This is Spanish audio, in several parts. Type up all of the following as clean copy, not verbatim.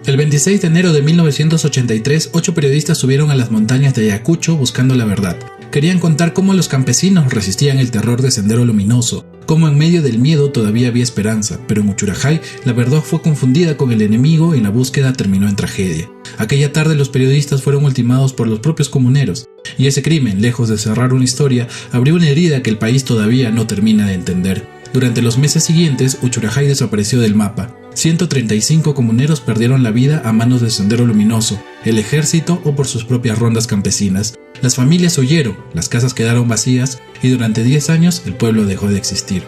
El 26 de enero de 1983, 8 periodistas subieron a las montañas de Ayacucho buscando la verdad. Querían contar cómo los campesinos resistían el terror de Sendero Luminoso, cómo en medio del miedo todavía había esperanza, pero en Uchurajay la verdad fue confundida con el enemigo y la búsqueda terminó en tragedia. Aquella tarde los periodistas fueron ultimados por los propios comuneros, y ese crimen, lejos de cerrar una historia, abrió una herida que el país todavía no termina de entender. Durante los meses siguientes, Uchurajay desapareció del mapa. 135 comuneros perdieron la vida a manos de Sendero Luminoso, el ejército o por sus propias rondas campesinas. Las familias huyeron, las casas quedaron vacías y durante 10 años el pueblo dejó de existir.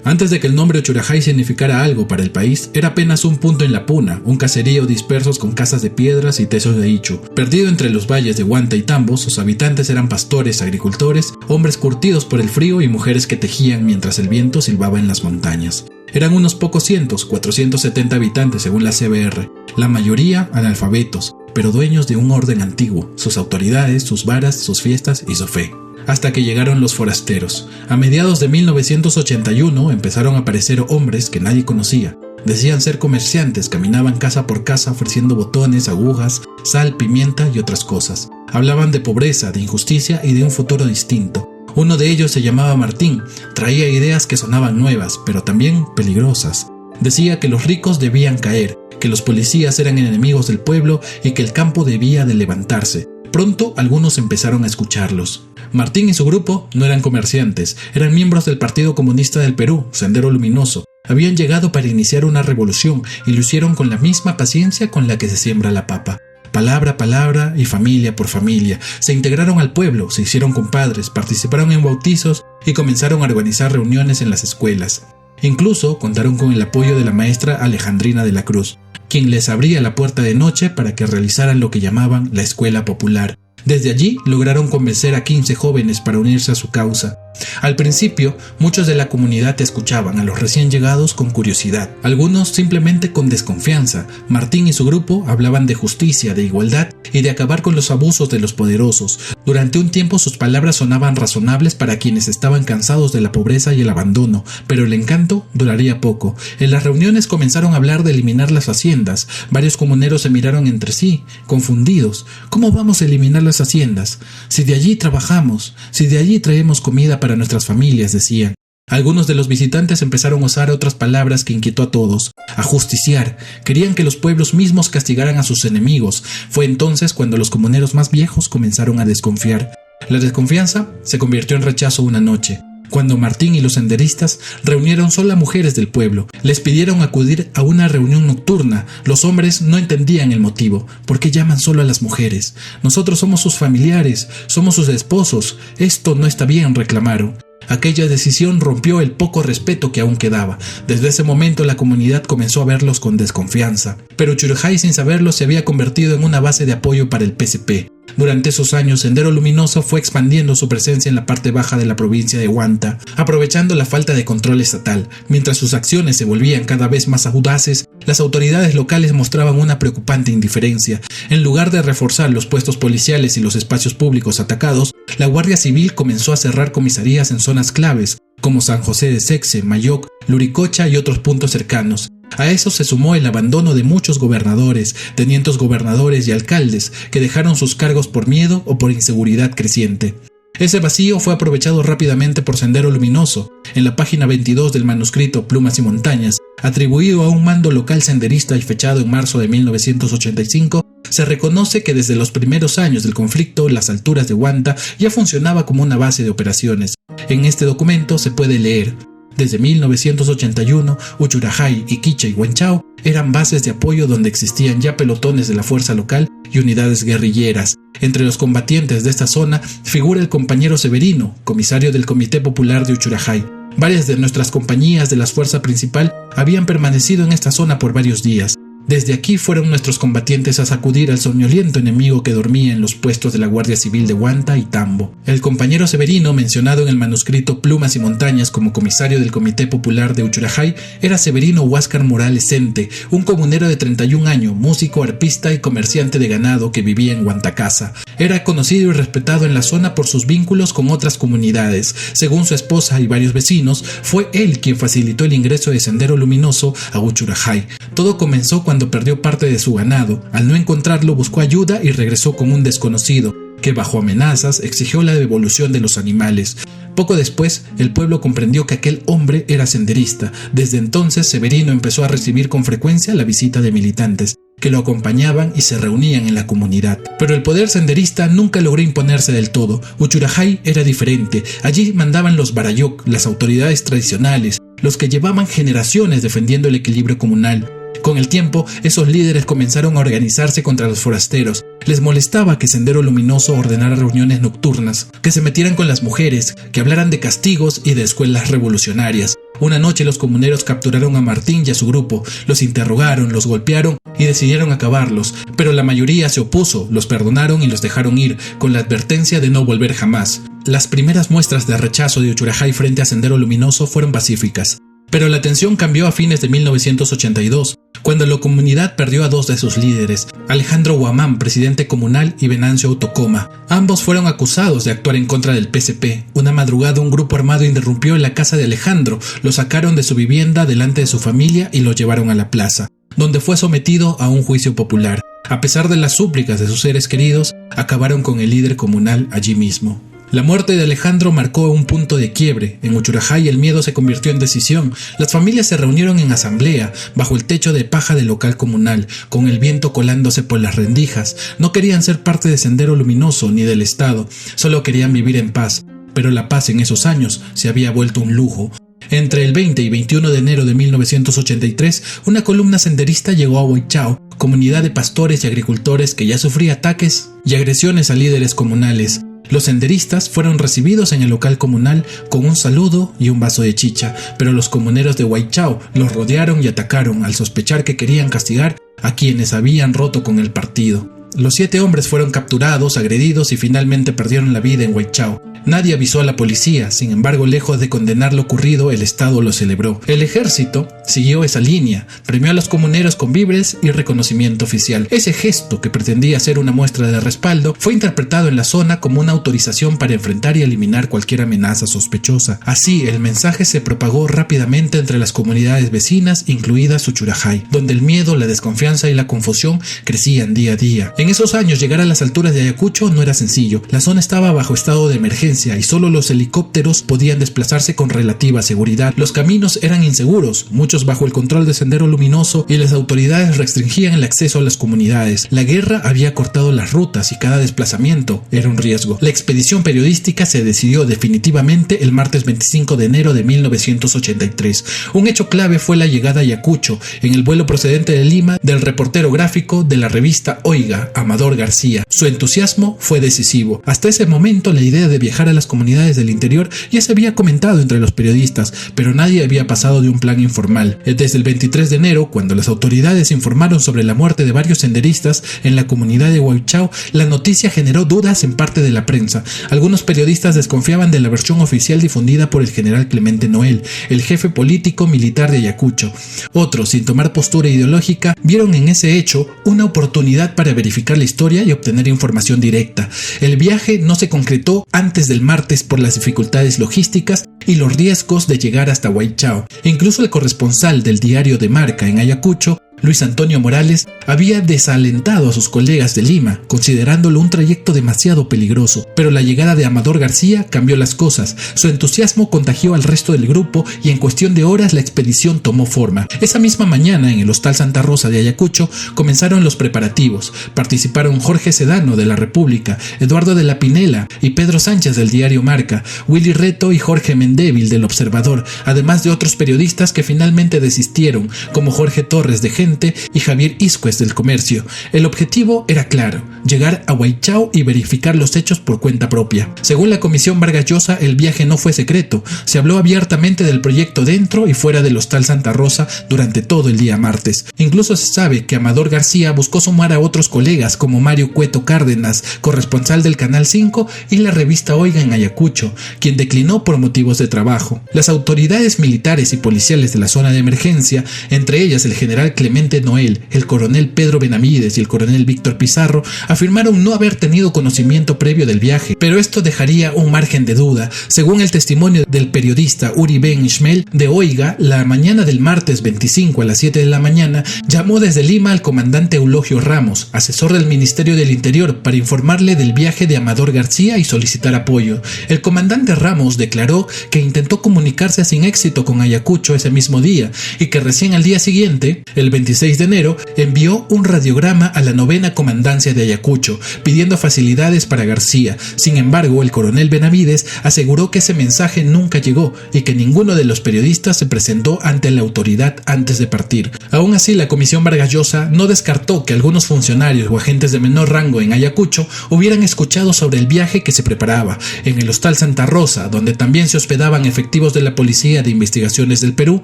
Antes de que el nombre Uchurajay significara algo para el país, era apenas un punto en la puna, un caserío dispersos con casas de piedras y techos de ichu. Perdido entre los valles de Huanta y Tambo, sus habitantes eran pastores, agricultores, hombres curtidos por el frío y mujeres que tejían mientras el viento silbaba en las montañas. Eran unos pocos cientos, 470 habitantes según la CBR, la mayoría analfabetos, pero dueños de un orden antiguo, sus autoridades, sus varas, sus fiestas y su fe. Hasta que llegaron los forasteros. A mediados de 1981 empezaron a aparecer hombres que nadie conocía. Decían ser comerciantes, caminaban casa por casa ofreciendo botones, agujas, sal, pimienta y otras cosas. Hablaban de pobreza, de injusticia y de un futuro distinto. Uno de ellos se llamaba Martín, traía ideas que sonaban nuevas, pero también peligrosas. Decía que los ricos debían caer, que los policías eran enemigos del pueblo y que el campo debía de levantarse. Pronto algunos empezaron a escucharlos. Martín y su grupo no eran comerciantes, eran miembros del Partido Comunista del Perú, Sendero Luminoso. Habían llegado para iniciar una revolución y lo hicieron con la misma paciencia con la que se siembra la papa. Palabra a palabra y familia por familia. Se integraron al pueblo, se hicieron compadres, participaron en bautizos y comenzaron a organizar reuniones en las escuelas. Incluso contaron con el apoyo de la maestra Alejandrina de la Cruz, quien les abría la puerta de noche para que realizaran lo que llamaban la escuela popular. Desde allí lograron convencer a 15 jóvenes para unirse a su causa. Al principio, muchos de la comunidad escuchaban a los recién llegados con curiosidad, algunos simplemente con desconfianza. Martín y su grupo hablaban de justicia, de igualdad y de acabar con los abusos de los poderosos. Durante un tiempo sus palabras sonaban razonables para quienes estaban cansados de la pobreza y el abandono, pero el encanto duraría poco. En las reuniones comenzaron a hablar de eliminar las haciendas. Varios comuneros se miraron entre sí, confundidos. ¿Cómo vamos a eliminar las haciendas? Si de allí trabajamos, si de allí traemos comida para nuestras familias, decían. Algunos de los visitantes empezaron a usar otras palabras que inquietó a todos. Ajusticiar. Querían que los pueblos mismos castigaran a sus enemigos. Fue entonces cuando los comuneros más viejos comenzaron a desconfiar. La desconfianza se convirtió en rechazo una noche, cuando Martín y los senderistas reunieron solo a mujeres del pueblo. Les pidieron acudir a una reunión nocturna. Los hombres no entendían el motivo. ¿Por qué llaman solo a las mujeres? Nosotros somos sus familiares, somos sus esposos. Esto no está bien, reclamaron. Aquella decisión rompió el poco respeto que aún quedaba. Desde ese momento la comunidad comenzó a verlos con desconfianza. Pero Uchurajay, sin saberlo, se había convertido en una base de apoyo para el PCP. Durante esos años, Sendero Luminoso fue expandiendo su presencia en la parte baja de la provincia de Huanta, aprovechando la falta de control estatal. Mientras sus acciones se volvían cada vez más audaces, las autoridades locales mostraban una preocupante indiferencia. En lugar de reforzar los puestos policiales y los espacios públicos atacados, la Guardia Civil comenzó a cerrar comisarías en zonas claves, como San José de Sexe, Mayoc, Luricocha y otros puntos cercanos. A eso se sumó el abandono de muchos gobernadores, tenientes gobernadores y alcaldes que dejaron sus cargos por miedo o por inseguridad creciente. Ese vacío fue aprovechado rápidamente por Sendero Luminoso. En la página 22 del manuscrito Plumas y Montañas, atribuido a un mando local senderista y fechado en marzo de 1985, se reconoce que desde los primeros años del conflicto, las alturas de Huanta ya funcionaba como una base de operaciones. En este documento se puede leer: desde 1981, Uchurajay, Iquicha y Huanchao eran bases de apoyo donde existían ya pelotones de la fuerza local y unidades guerrilleras. Entre los combatientes de esta zona figura el compañero Severino, comisario del Comité Popular de Uchurajay. Varias de nuestras compañías de la fuerza principal habían permanecido en esta zona por varios días. Desde aquí fueron nuestros combatientes a sacudir al soñoliento enemigo que dormía en los puestos de la Guardia Civil de Huanta y Tambo. El compañero Severino, mencionado en el manuscrito Plumas y Montañas como comisario del Comité Popular de Uchurajay, era Severino Huáscar Morales Cente, un comunero de 31 años, músico, arpista y comerciante de ganado que vivía en Huantacasa. Era conocido y respetado en la zona por sus vínculos con otras comunidades. Según su esposa y varios vecinos, fue él quien facilitó el ingreso de Sendero Luminoso a Uchurajay. Todo comenzó cuando perdió parte de su ganado. Al no encontrarlo, buscó ayuda y regresó con un desconocido, que bajo amenazas exigió la devolución de los animales. Poco después, el pueblo comprendió que aquel hombre era senderista. Desde entonces, Severino empezó a recibir con frecuencia la visita de militantes, que lo acompañaban y se reunían en la comunidad. Pero el poder senderista nunca logró imponerse del todo. Uchurajay era diferente. Allí mandaban los Barayoc, las autoridades tradicionales, los que llevaban generaciones defendiendo el equilibrio comunal. Con el tiempo, esos líderes comenzaron a organizarse contra los forasteros. Les molestaba que Sendero Luminoso ordenara reuniones nocturnas, que se metieran con las mujeres, que hablaran de castigos y de escuelas revolucionarias. Una noche los comuneros capturaron a Martín y a su grupo, los interrogaron, los golpearon y decidieron acabarlos, pero la mayoría se opuso, los perdonaron y los dejaron ir, con la advertencia de no volver jamás. Las primeras muestras de rechazo de Uchurajay frente a Sendero Luminoso fueron pacíficas. Pero la tensión cambió a fines de 1982, cuando la comunidad perdió a dos de sus líderes, Alejandro Guamán, presidente comunal, y Venancio Autocoma. Ambos fueron acusados de actuar en contra del PCP. Una madrugada un grupo armado irrumpió en la casa de Alejandro, lo sacaron de su vivienda delante de su familia y lo llevaron a la plaza, donde fue sometido a un juicio popular. A pesar de las súplicas de sus seres queridos, acabaron con el líder comunal allí mismo. La muerte de Alejandro marcó un punto de quiebre. En Uchurajay el miedo se convirtió en decisión. Las familias se reunieron en asamblea, bajo el techo de paja del local comunal, con el viento colándose por las rendijas. No querían ser parte de Sendero Luminoso ni del Estado, solo querían vivir en paz. Pero la paz en esos años se había vuelto un lujo. Entre el 20 y 21 de enero de 1983, una columna senderista llegó a Huaychao, comunidad de pastores y agricultores que ya sufría ataques y agresiones a líderes comunales. Los senderistas fueron recibidos en el local comunal con un saludo y un vaso de chicha, pero los comuneros de Huaychao los rodearon y atacaron al sospechar que querían castigar a quienes habían roto con el partido. Los 7 hombres fueron capturados, agredidos y finalmente perdieron la vida en Huaychao. Nadie avisó a la policía, sin embargo, lejos de condenar lo ocurrido, el Estado lo celebró. El ejército siguió esa línea, premió a los comuneros con víveres y reconocimiento oficial. Ese gesto, que pretendía ser una muestra de respaldo, fue interpretado en la zona como una autorización para enfrentar y eliminar cualquier amenaza sospechosa. Así, el mensaje se propagó rápidamente entre las comunidades vecinas, incluidas Uchurajay, donde el miedo, la desconfianza y la confusión crecían día a día. En esos años, llegar a las alturas de Ayacucho no era sencillo. La zona estaba bajo estado de emergencia y solo los helicópteros podían desplazarse con relativa seguridad. Los caminos eran inseguros, muchos bajo el control de Sendero Luminoso, y las autoridades restringían el acceso a las comunidades. La guerra había cortado las rutas y cada desplazamiento era un riesgo. La expedición periodística se decidió definitivamente el martes 25 de enero de 1983. Un hecho clave fue la llegada a Ayacucho, en el vuelo procedente de Lima, del reportero gráfico de la revista Oiga, Amador García. Su entusiasmo fue decisivo. Hasta ese momento la idea de viajar a las comunidades del interior ya se había comentado entre los periodistas, pero nadie había pasado de un plan informal. Desde el 23 de enero, cuando las autoridades informaron sobre la muerte de varios senderistas en la comunidad de Huaychao, la noticia generó dudas en parte de la prensa. Algunos periodistas desconfiaban de la versión oficial difundida por el general Clemente Noel, el jefe político militar de Ayacucho. Otros, sin tomar postura ideológica, vieron en ese hecho una oportunidad para verificar la historia y obtener información directa. El viaje no se concretó antes del martes por las dificultades logísticas y los riesgos de llegar hasta Huaychao. Incluso el corresponsal del diario de Marca en Ayacucho, Luis Antonio Morales, había desalentado a sus colegas de Lima, considerándolo un trayecto demasiado peligroso. Pero la llegada de Amador García cambió las cosas. Su entusiasmo contagió al resto del grupo y en cuestión de horas la expedición tomó forma. Esa misma mañana, en el Hostal Santa Rosa de Ayacucho, comenzaron los preparativos. Participaron Jorge Sedano de La República, Eduardo de la Pinela y Pedro Sánchez del diario Marca, Willy Reto y Jorge Mendébil del Observador, además de otros periodistas que finalmente desistieron, como Jorge Torres de Gen Gente y Javier Iscues del Comercio. El objetivo era claro: llegar a Huaychao y verificar los hechos por cuenta propia. Según la Comisión Vargas Llosa, el viaje no fue secreto. Se habló abiertamente del proyecto dentro y fuera del Hostal Santa Rosa durante todo el día martes. Incluso se sabe que Amador García buscó sumar a otros colegas como Mario Cueto Cárdenas, corresponsal del Canal 5 y la revista Oiga en Ayacucho, quien declinó por motivos de trabajo. Las autoridades militares y policiales de la zona de emergencia, entre ellas el general Clemente Noel, el coronel Pedro Benavides y el coronel Víctor Pizarro, afirmaron no haber tenido conocimiento previo del viaje, pero esto dejaría un margen de duda. Según el testimonio del periodista Uri Ben Ishmael de Oiga, la mañana del martes 25 a las 7 de la mañana llamó desde Lima al comandante Eulogio Ramos, asesor del Ministerio del Interior, para informarle del viaje de Amador García y solicitar apoyo. El comandante Ramos declaró que intentó comunicarse sin éxito con Ayacucho ese mismo día y que recién al día siguiente, el 26 de enero, envió un radiograma a la 9ª Comandancia de Ayacucho pidiendo facilidades para García. Sin embargo, el coronel Benavides aseguró que ese mensaje nunca llegó y que ninguno de los periodistas se presentó ante la autoridad antes de partir. Aún así, la Comisión Vargas Llosa no descartó que algunos funcionarios o agentes de menor rango en Ayacucho hubieran escuchado sobre el viaje que se preparaba. En el Hostal Santa Rosa, donde también se hospedaban efectivos de la Policía de Investigaciones del Perú,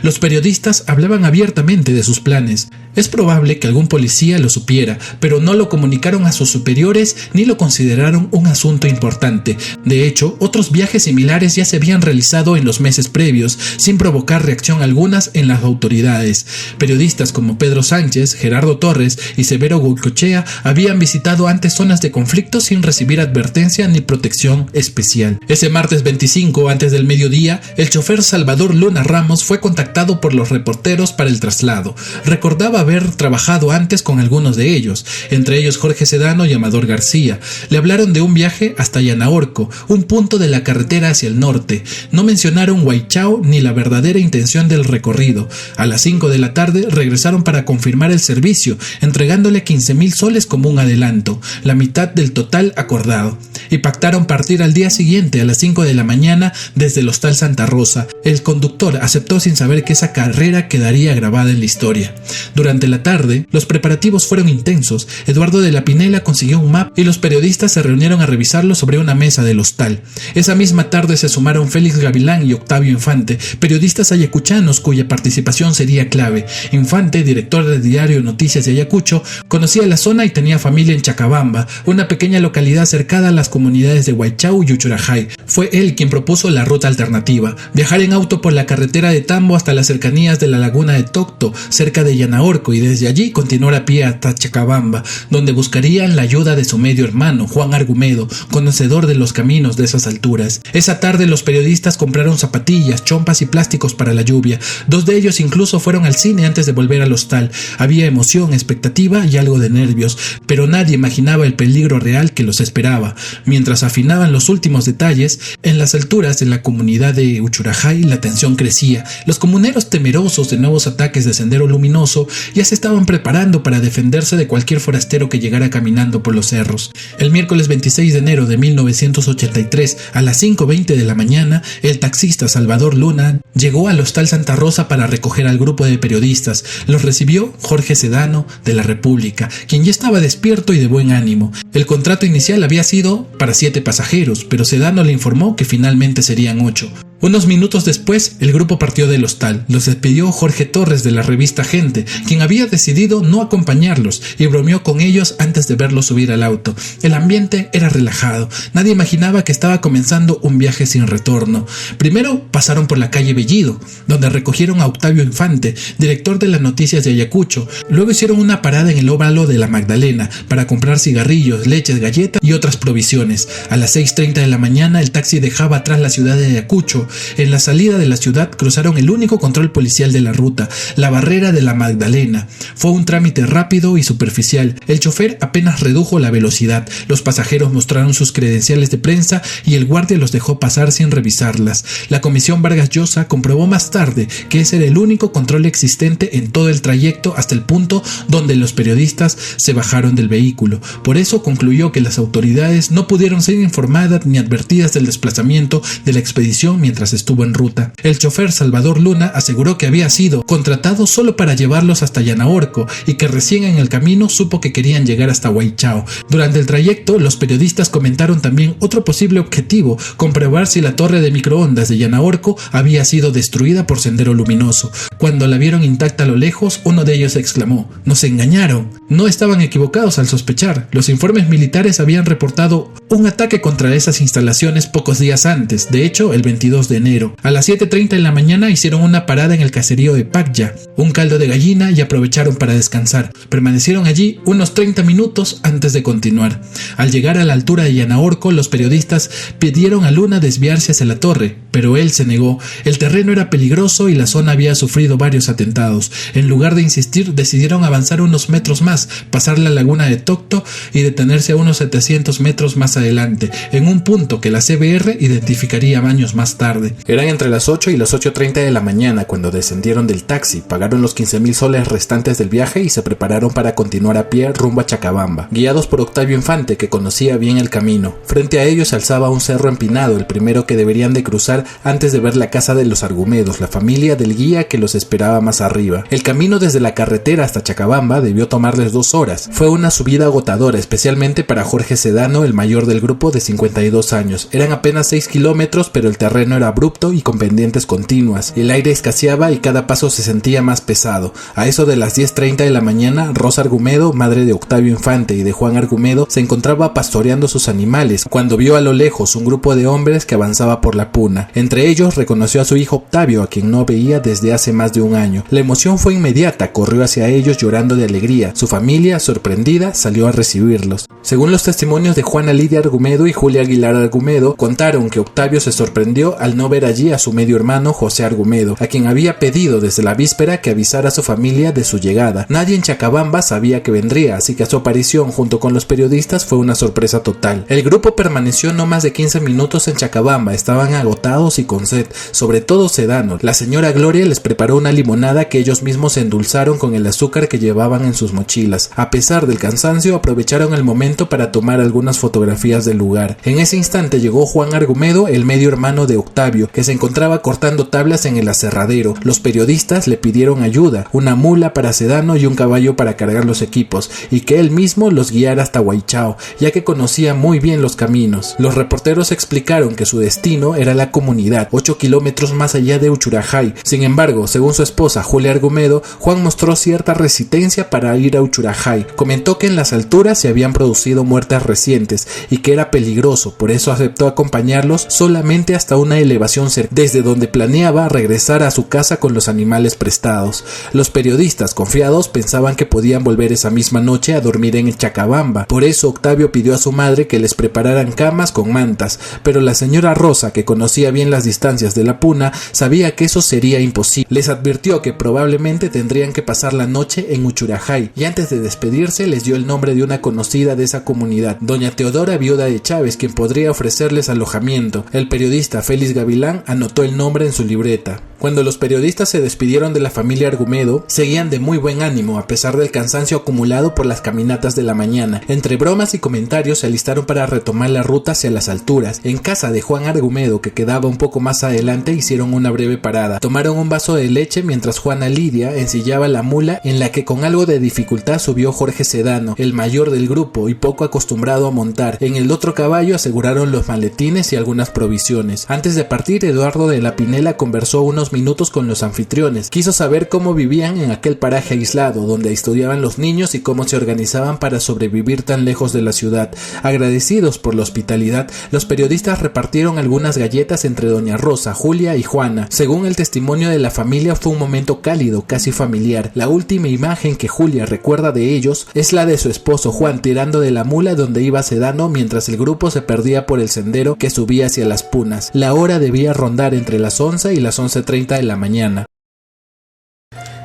los periodistas hablaban abiertamente de sus planes. Es probable que algún policía lo supiera, pero no lo comunicaron a sus superiores ni lo consideraron un asunto importante. De hecho, otros viajes similares ya se habían realizado en los meses previos, sin provocar reacción alguna en las autoridades. Periodistas como Pedro Sánchez, Gerardo Torres y Severo Goicoechea habían visitado antes zonas de conflicto sin recibir advertencia ni protección especial. Ese martes 25, antes del mediodía, el chofer Salvador Luna Ramos fue contactado por los reporteros para el traslado. Recordaba haber trabajado antes con algunos de ellos, entre ellos Jorge Sedano y Amador García. Le hablaron de un viaje hasta Yanaorco, un punto de la carretera hacia el norte. No mencionaron Huaychao ni la verdadera intención del recorrido. A las 5 de la tarde regresaron para confirmar el servicio, entregándole 15,000 soles como un adelanto, la mitad del total acordado, y pactaron partir al día siguiente a las 5 de la mañana desde el Hostal Santa Rosa. El conductor aceptó sin saber que esa carrera quedaría grabada en la historia. Durante la tarde, los preparativos fueron intensos. Eduardo de la Pinela consiguió un mapa y los periodistas se reunieron a revisarlo sobre una mesa del hostal. Esa misma tarde se sumaron Félix Gavilán y Octavio Infante, periodistas ayacuchanos cuya participación sería clave. Infante, director del diario Noticias de Ayacucho, conocía la zona y tenía familia en Chacabamba, una pequeña localidad cercana a las comunidades de Huaychao y Uchurajay. Fue él quien propuso la ruta alternativa: viajar en auto por la carretera de Tambo hasta las cercanías de la laguna de Tocto, cerca de Yanaorco, y desde allí continuar a pie hasta Chacabamba, donde buscarían la ayuda de su medio hermano, Juan Argumedo, conocedor de los caminos de esas alturas. Esa tarde los periodistas compraron zapatillas, chompas y plásticos para la lluvia. 2 de ellos incluso fueron al cine antes de volver al hostal. Había emoción, expectativa y algo de nervios, pero nadie imaginaba el peligro real que los esperaba. Mientras afinaban los últimos detalles, en las alturas de la comunidad de Uchurajay la tensión crecía. Los comuneros, temerosos de nuevos ataques de Sendero Luminoso, ya se estaban preparando para defenderse de cualquier forastero que llegara caminando por los cerros. El miércoles 26 de enero de 1983, a las 5:20 de la mañana, el taxista Salvador Luna llegó al Hostal Santa Rosa para recoger al grupo de periodistas. Los recibió Jorge Sedano de la República, quien ya estaba despierto y de buen ánimo. El contrato inicial había sido para 7 pasajeros, pero Sedano le informó que finalmente serían 8. Unos minutos después, el grupo partió del hostal. Los despidió Jorge Torres de la revista Gente, quien había decidido no acompañarlos, y bromeó con ellos antes de verlos subir al auto. El ambiente era relajado. Nadie imaginaba que estaba comenzando un viaje sin retorno. Primero pasaron por la calle Bellido, donde recogieron a Octavio Infante, director de las Noticias de Ayacucho. Luego hicieron una parada en el óvalo de la Magdalena para comprar cigarrillos, leches, galletas y otras provisiones. A las 6:30 de la mañana, el taxi dejaba atrás la ciudad de Ayacucho. En la salida de la ciudad cruzaron el único control policial de la ruta, la barrera de la Magdalena. Fue un trámite rápido y superficial. El chofer apenas redujo la velocidad. Los pasajeros mostraron sus credenciales de prensa y el guardia los dejó pasar sin revisarlas. La Comisión Vargas Llosa comprobó más tarde que ese era el único control existente en todo el trayecto hasta el punto donde los periodistas se bajaron del vehículo. Por eso concluyó que las autoridades no pudieron ser informadas ni advertidas del desplazamiento de la expedición mientras mientras estuvo en ruta. El chofer Salvador Luna aseguró que había sido contratado solo para llevarlos hasta Yanaorco y que recién en el camino supo que querían llegar hasta Huaychao. Durante el trayecto, los periodistas comentaron también otro posible objetivo: comprobar si la torre de microondas de Yanaorco había sido destruida por Sendero Luminoso. Cuando la vieron intacta a lo lejos, uno de ellos exclamó: «¡Nos engañaron!». No estaban equivocados al sospechar. Los informes militares habían reportado un ataque contra esas instalaciones pocos días antes, de hecho el 22 de enero. A las 7:30 de la mañana hicieron una parada en el caserío de Pacya, un caldo de gallina, y aprovecharon para descansar. Permanecieron allí unos 30 minutos antes de continuar. Al llegar a la altura de Yanaorco, los periodistas pidieron a Luna desviarse hacia la torre, pero él se negó. El terreno era peligroso y la zona había sufrido varios atentados. En lugar de insistir, decidieron avanzar unos metros más, pasar la laguna de Tocto y detenerse a unos 700 metros más adelante, en un punto que la CBR identificaría años más tarde. Eran entre las 8 y las 8:30 de la mañana cuando descendieron del taxi, pagaron los 15,000 soles restantes del viaje y se prepararon para continuar a pie rumbo a Chacabamba, guiados por Octavio Infante, que conocía bien el camino. Frente a ellos se alzaba un cerro empinado, el primero que deberían de cruzar antes de ver la casa de los Argumedos, la familia del guía que los esperaba más arriba. El camino desde la carretera hasta Chacabamba debió tomarles 2 horas. Fue una subida agotadora, especialmente para Jorge Sedano, el mayor del grupo, de 52 años. Eran apenas 6 kilómetros, pero el terreno era abrupto y con pendientes continuas. El aire escaseaba y cada paso se sentía más pesado. A eso de las 10:30 de la mañana, Rosa Argumedo, madre de Octavio Infante y de Juan Argumedo, se encontraba pastoreando sus animales cuando vio a lo lejos un grupo de hombres que avanzaba por la puna. Entre ellos reconoció a su hijo Octavio, a quien no veía desde hace más de un año. La emoción fue inmediata, corrió hacia ellos llorando de alegría. Su familia, sorprendida, salió a recibirlos. Según los testimonios de Juana Lidia Argumedo y Julia Aguilar Argumedo, contaron que Octavio se sorprendió al no ver allí a su medio hermano José Argumedo, a quien había pedido desde la víspera que avisara a su familia de su llegada. Nadie en Chacabamba sabía que vendría, así que su aparición junto con los periodistas fue una sorpresa total. El grupo permaneció no más de 15 minutos en Chacabamba, estaban agotados y con sed, sobre todo Sedano. La señora Gloria les preparó una limonada que ellos mismos endulzaron con el azúcar que llevaban en sus mochilas. A pesar del cansancio, aprovecharon el momento para tomar algunas fotografías del lugar. En ese instante llegó Juan Argumedo, el medio hermano de Octavio, que se encontraba cortando tablas en el aserradero. Los periodistas le pidieron ayuda, una mula para Sedano y un caballo para cargar los equipos, y que él mismo los guiara hasta Huaychao, ya que conocía muy bien los caminos. Los reporteros explicaron que su destino era la comunidad, 8 kilómetros más allá de Uchurajay. Sin embargo, según su esposa Julia Argumedo, Juan mostró cierta resistencia para ir a Uchurajay. Comentó que en las alturas se habían producido muertes recientes y que era peligroso, por eso aceptó acompañarlos solamente hasta una elevación cercana, desde donde planeaba regresar a su casa con los animales prestados. Los periodistas, confiados, pensaban que podían volver esa misma noche a dormir en el Chacabamba. Por eso Octavio pidió a su madre que les prepararan camas con mantas, pero la señora Rosa, que conocía bien las distancias de la puna, sabía que eso sería imposible. Les advirtió que probablemente tendrían que pasar la noche en Uchurajay, y antes de despedirse les dio el nombre de una conocida de esa comunidad, doña Teodora, viuda de Chávez, quien podría ofrecerles alojamiento. El periodista Félix Gavilán anotó el nombre en su libreta. Cuando los periodistas se despidieron de la familia Argumedo, seguían de muy buen ánimo a pesar del cansancio acumulado por las caminatas de la mañana. Entre bromas y comentarios se alistaron para retomar la ruta hacia las alturas. En casa de Juan Argumedo, que quedaba un poco más adelante, hicieron una breve parada. Tomaron un vaso de leche mientras Juana Lidia ensillaba la mula en la que con algo de dificultad subió Jorge Sedano, el mayor del grupo y poco acostumbrado a montar. En el otro caballo aseguraron los maletines y algunas provisiones. Antes de partir, Eduardo de la Pinela conversó unos minutos con los anfitriones. Quiso saber cómo vivían en aquel paraje aislado donde estudiaban los niños y cómo se organizaban para sobrevivir tan lejos de la ciudad. Agradecidos por la hospitalidad, los periodistas repartieron algunas galletas entre doña Rosa, Julia y Juana. Según el testimonio de la familia, fue un momento cálido, casi familiar. La última imagen que Julia recuerda de ellos es la de su esposo Juan tirando de la mula donde iba Sedano mientras el grupo se perdía por el sendero que subía hacia las punas. La hora debía rondar entre las 11 y las 11:30 de la mañana.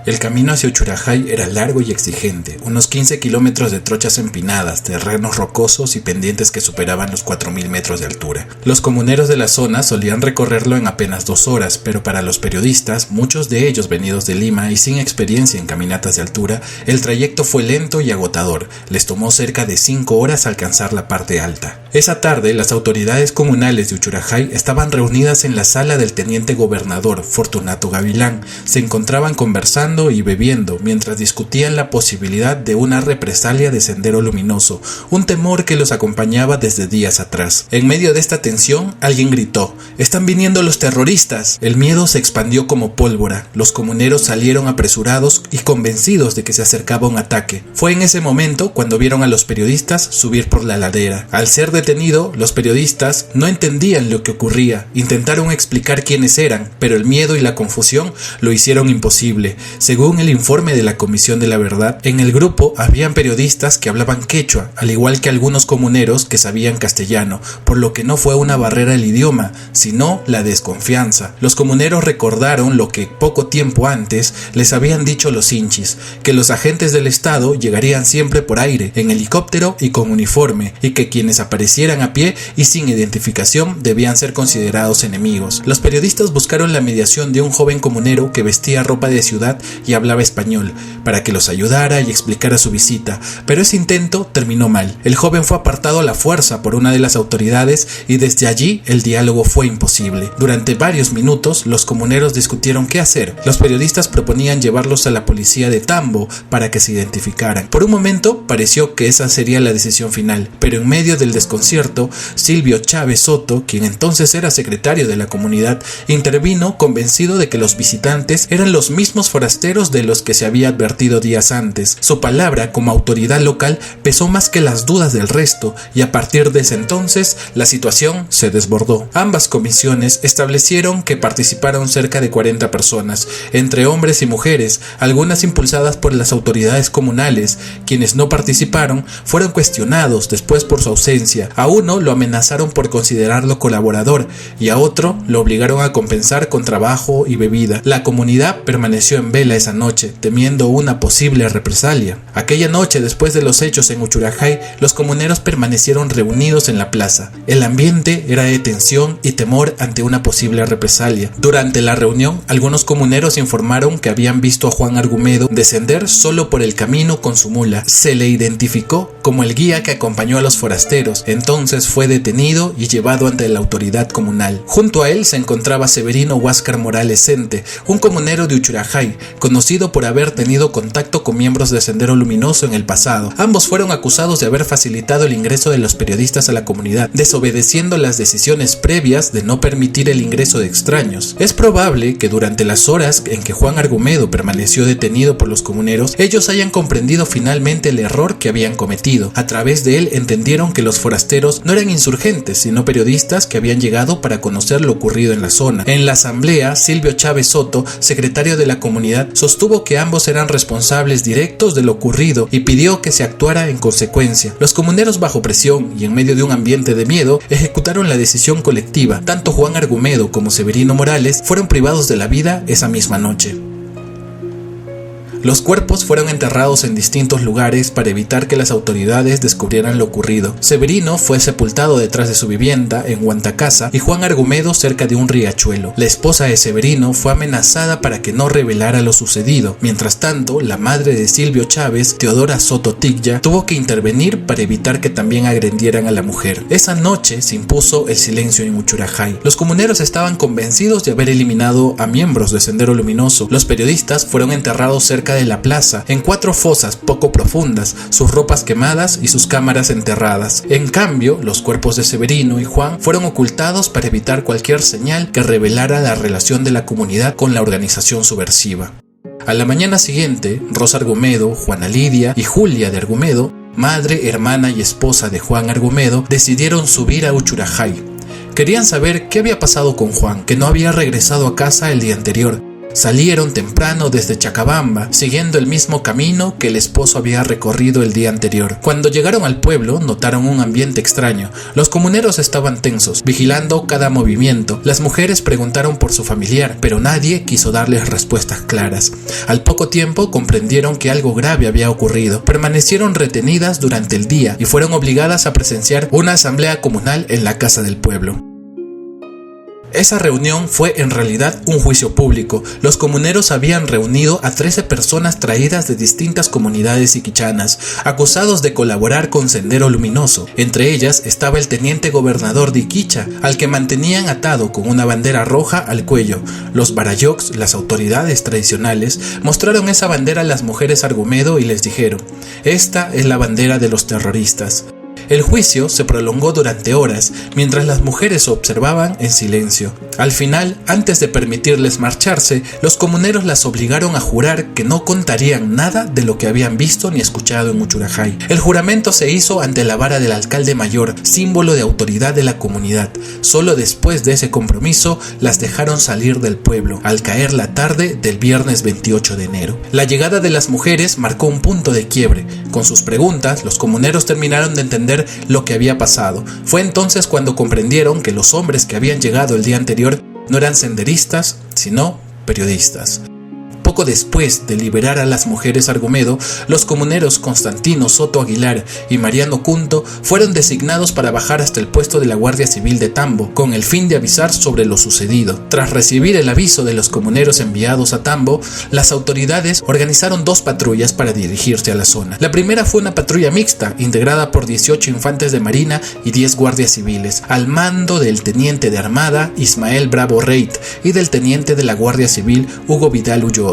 El camino hacia Uchurajay era largo y exigente, unos 15 kilómetros de trochas empinadas, terrenos rocosos y pendientes que superaban los 4.000 metros de altura. Los comuneros de la zona solían recorrerlo en apenas 2 horas, pero para los periodistas, muchos de ellos venidos de Lima y sin experiencia en caminatas de altura, el trayecto fue lento y agotador. Les tomó cerca de 5 horas alcanzar la parte alta. Esa tarde, las autoridades comunales de Uchurajay estaban reunidas en la sala del teniente gobernador, Fortunato Gavilán. Se encontraban conversando y bebiendo mientras discutían la posibilidad de una represalia de Sendero Luminoso, un temor que los acompañaba desde días atrás. En medio de esta tensión, alguien gritó: «¡Están viniendo los terroristas!». El miedo se expandió como pólvora. Los comuneros salieron apresurados y convencidos de que se acercaba un ataque. Fue en ese momento cuando vieron a los periodistas subir por la ladera. Al ser detenido, los periodistas no entendían lo que ocurría. Intentaron explicar quiénes eran, pero el miedo y la confusión lo hicieron imposible. Según el informe de la Comisión de la Verdad, en el grupo habían periodistas que hablaban quechua, al igual que algunos comuneros que sabían castellano, por lo que no fue una barrera el idioma, sino la desconfianza. Los comuneros recordaron lo que poco tiempo antes les habían dicho los hinchis, que los agentes del Estado llegarían siempre por aire, en helicóptero y con uniforme, y que quienes aparecieran a pie y sin identificación debían ser considerados enemigos. Los periodistas buscaron la mediación de un joven comunero que vestía ropa de ciudad y hablaba español, para que los ayudara y explicara su visita, pero ese intento terminó mal. El joven fue apartado a la fuerza por una de las autoridades y desde allí el diálogo fue imposible. Durante varios minutos los comuneros discutieron qué hacer. Los periodistas proponían llevarlos a la policía de Tambo para que se identificaran. Por un momento pareció que esa sería la decisión final, pero en medio del desconcierto, Silvio Chávez Soto, quien entonces era secretario de la comunidad, intervino convencido de que los visitantes eran los mismos forasteros de los que se había advertido días antes. Su palabra como autoridad local pesó más que las dudas del resto y a partir de ese entonces la situación se desbordó. Ambas comisiones establecieron que participaron cerca de 40 personas, entre hombres y mujeres, algunas impulsadas por las autoridades comunales. Quienes no participaron fueron cuestionados después por su ausencia. A uno lo amenazaron por considerarlo colaborador y a otro lo obligaron a compensar con trabajo y bebida. La comunidad permaneció en vela esa noche, temiendo una posible represalia. Aquella noche, después de los hechos en Uchurajay, los comuneros permanecieron reunidos en la plaza. El ambiente era de tensión y temor ante una posible represalia. Durante la reunión, algunos comuneros informaron que habían visto a Juan Argumedo descender solo por el camino con su mula. Se le identificó como el guía que acompañó a los forasteros. Entonces fue detenido y llevado ante la autoridad comunal. Junto a él se encontraba Severino Huáscar Morales Sente, un comunero de Uchurajay, conocido por haber tenido contacto con miembros de Sendero Luminoso en el pasado. Ambos fueron acusados de haber facilitado el ingreso de los periodistas a la comunidad, desobedeciendo las decisiones previas de no permitir el ingreso de extraños. Es probable que durante las horas en que Juan Argumedo permaneció detenido por los comuneros, ellos hayan comprendido finalmente el error que habían cometido. A través de él entendieron que los forasteros no eran insurgentes, sino periodistas que habían llegado para conocer lo ocurrido en la zona. En la asamblea, Silvio Chávez Soto, secretario de la comunidad, sostuvo que ambos eran responsables directos de lo ocurrido y pidió que se actuara en consecuencia. Los comuneros, bajo presión y en medio de un ambiente de miedo, ejecutaron la decisión colectiva. Tanto Juan Argumedo como Severino Morales fueron privados de la vida esa misma noche. Los cuerpos fueron enterrados en distintos lugares para evitar que las autoridades descubrieran lo ocurrido. Severino fue sepultado detrás de su vivienda en Huantacasa y Juan Argumedo cerca de un riachuelo. La esposa de Severino fue amenazada para que no revelara lo sucedido. Mientras tanto, la madre de Silvio Chávez, Teodora Soto Tigya, tuvo que intervenir para evitar que también agredieran a la mujer. Esa noche se impuso el silencio en Uchurajay. Los comuneros estaban convencidos de haber eliminado a miembros de Sendero Luminoso. Los periodistas fueron enterrados cerca de la plaza, en 4 fosas poco profundas, sus ropas quemadas y sus cámaras enterradas. En cambio, los cuerpos de Severino y Juan fueron ocultados para evitar cualquier señal que revelara la relación de la comunidad con la organización subversiva. A la mañana siguiente, Rosa Argumedo, Juana Lidia y Julia de Argumedo, madre, hermana y esposa de Juan Argumedo, decidieron subir a Uchurajay. Querían saber qué había pasado con Juan, que no había regresado a casa el día anterior. Salieron temprano desde Chacabamba, siguiendo el mismo camino que el esposo había recorrido el día anterior. Cuando llegaron al pueblo, notaron un ambiente extraño. Los comuneros estaban tensos, vigilando cada movimiento. Las mujeres preguntaron por su familiar, pero nadie quiso darles respuestas claras. Al poco tiempo comprendieron que algo grave había ocurrido. Permanecieron retenidas durante el día y fueron obligadas a presenciar una asamblea comunal en la casa del pueblo. Esa reunión fue en realidad un juicio público. Los comuneros habían reunido a 13 personas traídas de distintas comunidades iquichanas, acusados de colaborar con Sendero Luminoso. Entre ellas estaba el teniente gobernador de Iquicha, al que mantenían atado con una bandera roja al cuello. Los Barayocs, las autoridades tradicionales, mostraron esa bandera a las mujeres Argumedo y les dijeron: "Esta es la bandera de los terroristas". El juicio se prolongó durante horas, mientras las mujeres observaban en silencio. Al final, antes de permitirles marcharse, los comuneros las obligaron a jurar que no contarían nada de lo que habían visto ni escuchado en Uchurajay. El juramento se hizo ante la vara del alcalde mayor, símbolo de autoridad de la comunidad. Solo después de ese compromiso, las dejaron salir del pueblo, al caer la tarde del viernes 28 de enero. La llegada de las mujeres marcó un punto de quiebre. Con sus preguntas, los comuneros terminaron de entender lo que había pasado. Fue entonces cuando comprendieron que los hombres que habían llegado el día anterior no eran senderistas, sino periodistas. Poco después de liberar a las mujeres Argumedo, los comuneros Constantino Soto Aguilar y Mariano Cunto fueron designados para bajar hasta el puesto de la Guardia Civil de Tambo, con el fin de avisar sobre lo sucedido. Tras recibir el aviso de los comuneros enviados a Tambo, las autoridades organizaron 2 patrullas para dirigirse a la zona. La primera fue una patrulla mixta, integrada por 18 infantes de marina y 10 guardias civiles, al mando del teniente de armada Ismael Bravo Reit y del teniente de la Guardia Civil Hugo Vidal Ulloa.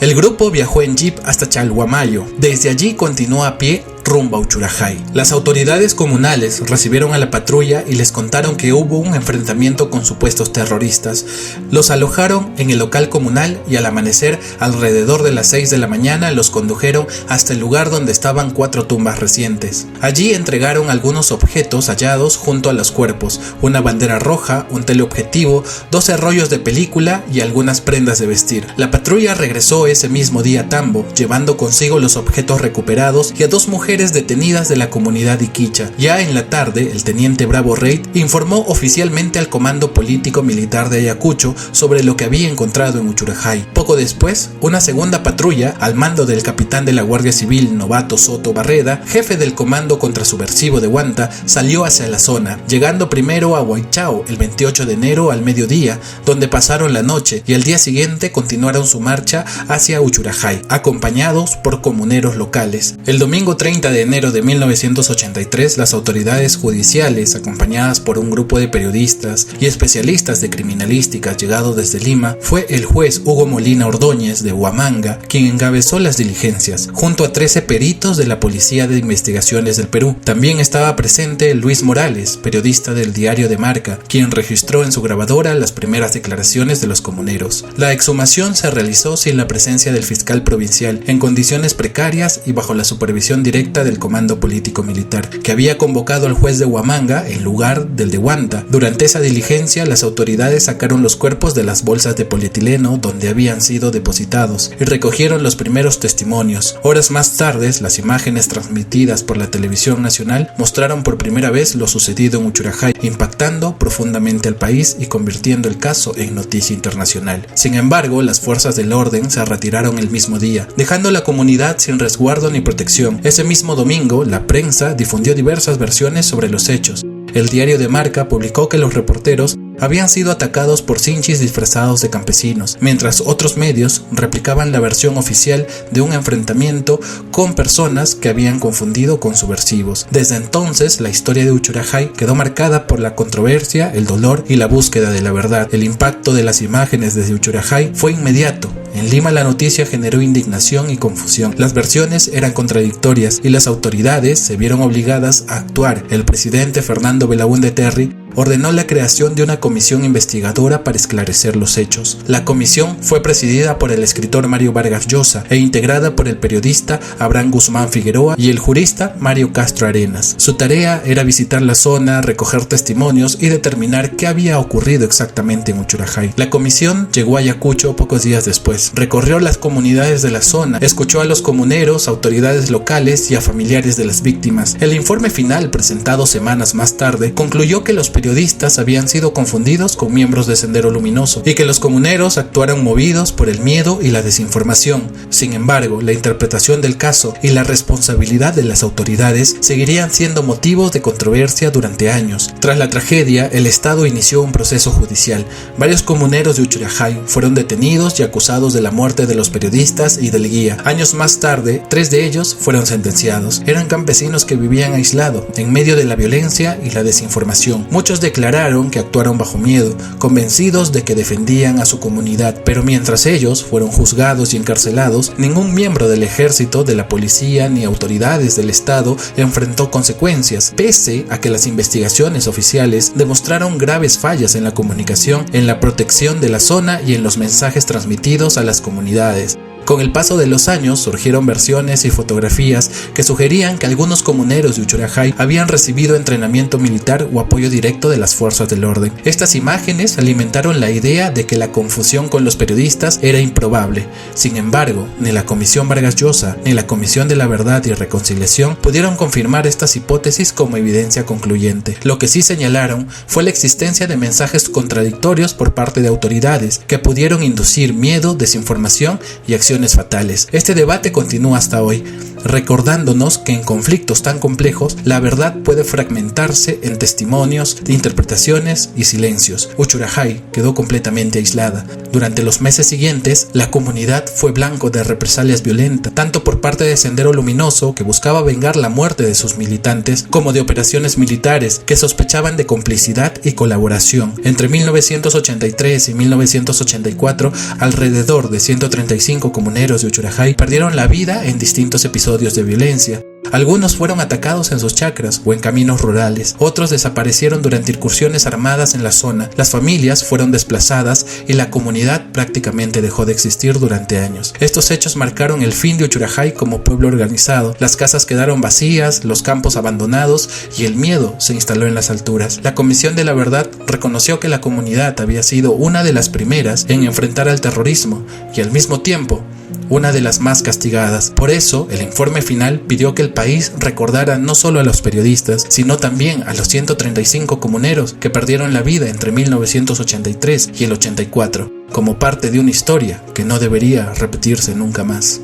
El grupo viajó en jeep hasta Chalhuamayo. Desde allí continuó a pie rumbo a Uchurajay. Las autoridades comunales recibieron a la patrulla y les contaron que hubo un enfrentamiento con supuestos terroristas. Los alojaron en el local comunal y al amanecer, alrededor de las 6 de la mañana, los condujeron hasta el lugar donde estaban 4 tumbas recientes. Allí entregaron algunos objetos hallados junto a los cuerpos: una bandera roja, un teleobjetivo, 12 rollos de película y algunas prendas de vestir. La patrulla regresó ese mismo día a Tambo, llevando consigo los objetos recuperados y a 2 mujeres detenidas de la comunidad iquicha. Ya en la tarde, el teniente Bravo Reit informó oficialmente al Comando Político Militar de Ayacucho sobre lo que había encontrado en Uchurajay. Poco después, una segunda patrulla, al mando del capitán de la Guardia Civil Novato Soto Barreda, jefe del Comando Contrasubversivo de Huanta, salió hacia la zona, llegando primero a Huaychao el 28 de enero al mediodía, donde pasaron la noche, y al día siguiente continuaron su marcha hacia Uchurajay, acompañados por comuneros locales. El domingo 30 de enero de 1983, las autoridades judiciales, acompañadas por un grupo de periodistas y especialistas de criminalística llegados desde Lima, fue el juez Hugo Molina Ordóñez de Huamanga quien encabezó las diligencias, junto a 13 peritos de la Policía de Investigaciones del Perú. También estaba presente Luis Morales, periodista del diario de Marca, quien registró en su grabadora las primeras declaraciones de los comuneros. La exhumación se realizó sin la presencia del fiscal provincial, en condiciones precarias y bajo la supervisión directa del Comando Político Militar, que había convocado al juez de Huamanga en lugar del de Huanta. Durante esa diligencia, las autoridades sacaron los cuerpos de las bolsas de polietileno donde habían sido depositados y recogieron los primeros testimonios. Horas más tarde, las imágenes transmitidas por la televisión nacional mostraron por primera vez lo sucedido en Uchurajay, impactando profundamente al país y convirtiendo el caso en noticia internacional. Sin embargo, las fuerzas del orden se retiraron el mismo día, dejando a la comunidad sin resguardo ni protección. Ese mismo domingo, la prensa difundió diversas versiones sobre los hechos. El diario de Marca publicó que los reporteros habían sido atacados por sinchis disfrazados de campesinos, mientras otros medios replicaban la versión oficial de un enfrentamiento con personas que habían confundido con subversivos. Desde entonces, la historia de Uchurajay quedó marcada por la controversia, el dolor y la búsqueda de la verdad. El impacto de las imágenes desde Uchurajay fue inmediato. En Lima la noticia generó indignación y confusión. Las versiones eran contradictorias y las autoridades se vieron obligadas a actuar. El presidente Fernando Belaúnde Terry ordenó la creación de una comisión investigadora para esclarecer los hechos. La comisión fue presidida por el escritor Mario Vargas Llosa e integrada por el periodista Abraham Guzmán Figueroa y el jurista Mario Castro Arenas. Su tarea era visitar la zona, recoger testimonios y determinar qué había ocurrido exactamente en Uchurajay. La comisión llegó a Ayacucho pocos días después. Recorrió las comunidades de la zona, escuchó a los comuneros, autoridades locales y a familiares de las víctimas. El informe final, presentado semanas más tarde, concluyó que los periodistas habían sido confundidos con miembros de Sendero Luminoso y que los comuneros actuaran movidos por el miedo y la desinformación. Sin embargo, la interpretación del caso y la responsabilidad de las autoridades seguirían siendo motivos de controversia durante años. Tras la tragedia, el Estado inició un proceso judicial. Varios comuneros de Uchurajay fueron detenidos y acusados de la muerte de los periodistas y del guía. Años más tarde, 3 de ellos fueron sentenciados. Eran campesinos que vivían aislados, en medio de la violencia y la desinformación. Muchos declararon que actuaron bajo miedo, convencidos de que defendían a su comunidad, pero mientras ellos fueron juzgados y encarcelados, ningún miembro del ejército, de la policía ni autoridades del Estado enfrentó consecuencias, pese a que las investigaciones oficiales demostraron graves fallas en la comunicación, en la protección de la zona y en los mensajes transmitidos a las comunidades. Con el paso de los años surgieron versiones y fotografías que sugerían que algunos comuneros de Uchurajay habían recibido entrenamiento militar o apoyo directo de las fuerzas del orden. Estas imágenes alimentaron la idea de que la confusión con los periodistas era improbable. Sin embargo, ni la Comisión Vargas Llosa ni la Comisión de la Verdad y Reconciliación pudieron confirmar estas hipótesis como evidencia concluyente. Lo que sí señalaron fue la existencia de mensajes contradictorios por parte de autoridades que pudieron inducir miedo, desinformación y acciones fatales. Este debate continúa hasta hoy, recordándonos que en conflictos tan complejos la verdad puede fragmentarse en testimonios, interpretaciones y silencios. Uchurajay quedó completamente aislada. Durante los meses siguientes, la comunidad fue blanco de represalias violentas, tanto por parte de Sendero Luminoso, que buscaba vengar la muerte de sus militantes, como de operaciones militares que sospechaban de complicidad y colaboración. Entre 1983 y 1984, alrededor de 135 comuneros de Uchurajay perdieron la vida en distintos episodios de violencia. Algunos fueron atacados en sus chacras o en caminos rurales, otros desaparecieron durante incursiones armadas en la zona, las familias fueron desplazadas y la comunidad prácticamente dejó de existir durante años. Estos hechos marcaron el fin de Uchurajay como pueblo organizado, las casas quedaron vacías, los campos abandonados y el miedo se instaló en las alturas. La Comisión de la Verdad reconoció que la comunidad había sido una de las primeras en enfrentar al terrorismo y al mismo tiempo una de las más castigadas. Por eso, el informe final pidió que el país recordara no solo a los periodistas, sino también a los 135 comuneros que perdieron la vida entre 1983 y el 84, como parte de una historia que no debería repetirse nunca más.